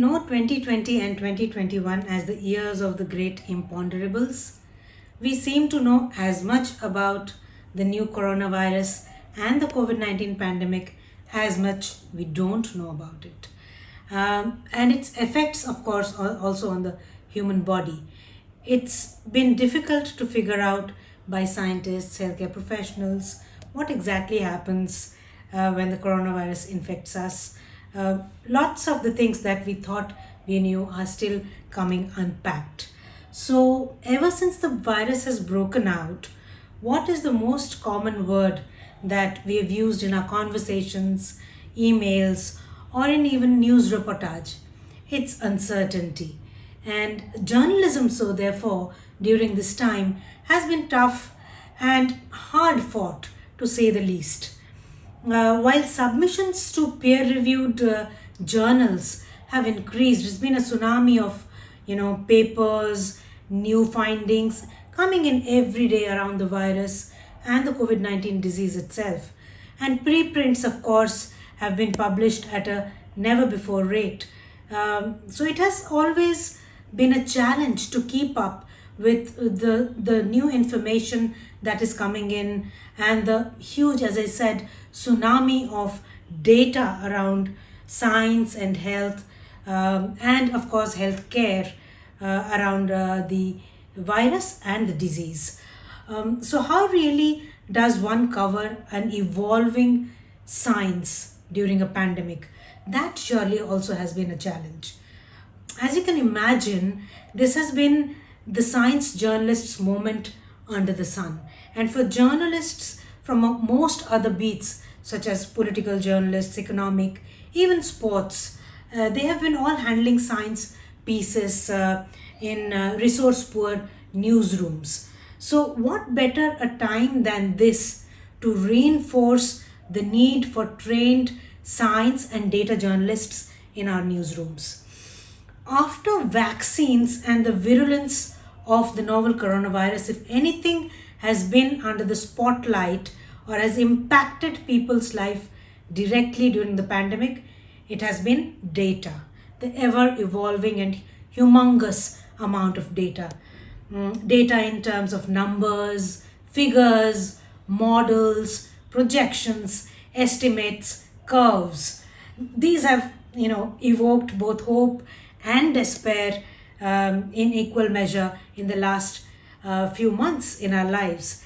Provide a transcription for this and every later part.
know 2020 and 2021 as the years of the great imponderables. We seem to know as much about the new coronavirus and the COVID-19 pandemic as much we don't know about it. And its effects, of course, are also on the human body. It's been difficult to figure out by scientists, healthcare professionals, what exactly happens when the coronavirus infects us. Lots of the things that we thought we knew are still coming unpacked. So, ever since the virus has broken out, what is the most common word that we have used in our conversations, emails, or in even news reportage? It's uncertainty. And journalism, so therefore, during this time has been tough and hard fought to say the least. While submissions to peer-reviewed journals have increased, there's been a tsunami of papers, new findings coming in every day around the virus and the COVID-19 disease itself. And preprints, of course, have been published at a never before rate. So it has always been a challenge to keep up with the new information that is coming in and the huge, as I said, tsunami of data around science and health, and of course healthcare around the virus and the disease. So how really does one cover an evolving science during a pandemic? That surely also has been a challenge. As you can imagine, this has been the science journalists' moment under the sun. And for journalists from most other beats, such as political journalists, economic, even sports, they have been all handling science pieces in resource poor newsrooms. So, what better a time than this to reinforce the need for trained science and data journalists in our newsrooms? After vaccines and the virulence of the novel coronavirus, if anything has been under the spotlight or has impacted people's life directly during the pandemic, it has been data, the ever evolving and humongous amount of data. Data in terms of numbers, figures, models, projections, estimates, curves. These have, evoked both hope and despair in equal measure in the last few months in our lives.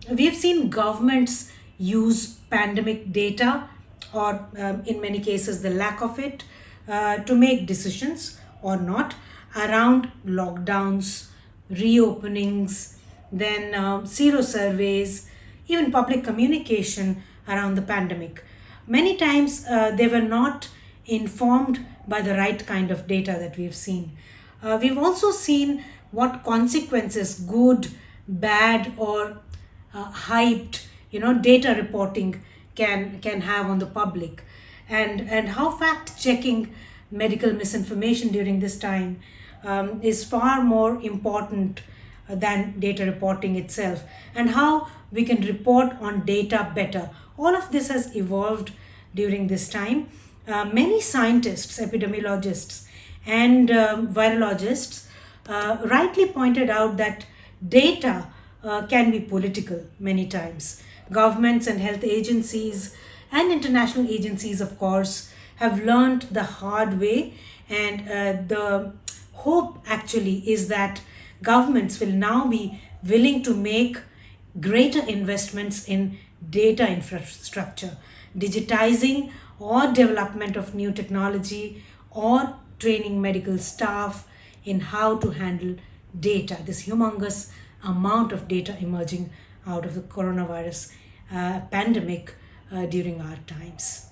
We've seen governments use pandemic data, or in many cases the lack of it, to make decisions or not around lockdowns, reopenings, then zero surveys, even public communication around the pandemic. Many times they were not informed by the right kind of data that we've seen. We've also seen what consequences good, bad, or hyped, data reporting can have on the public, and how fact checking medical misinformation during this time is far more important than data reporting itself, and how we can report on data better. All of this has evolved during this time. Many scientists, epidemiologists, and virologists rightly pointed out that data can be political many times. Governments and health agencies and international agencies, of course, have learned the hard way, and the hope actually is that governments will now be willing to make greater investments in data infrastructure, digitizing or development of new technology, or training medical staff in how to handle data, this humongous amount of data emerging out of the coronavirus pandemic during our times.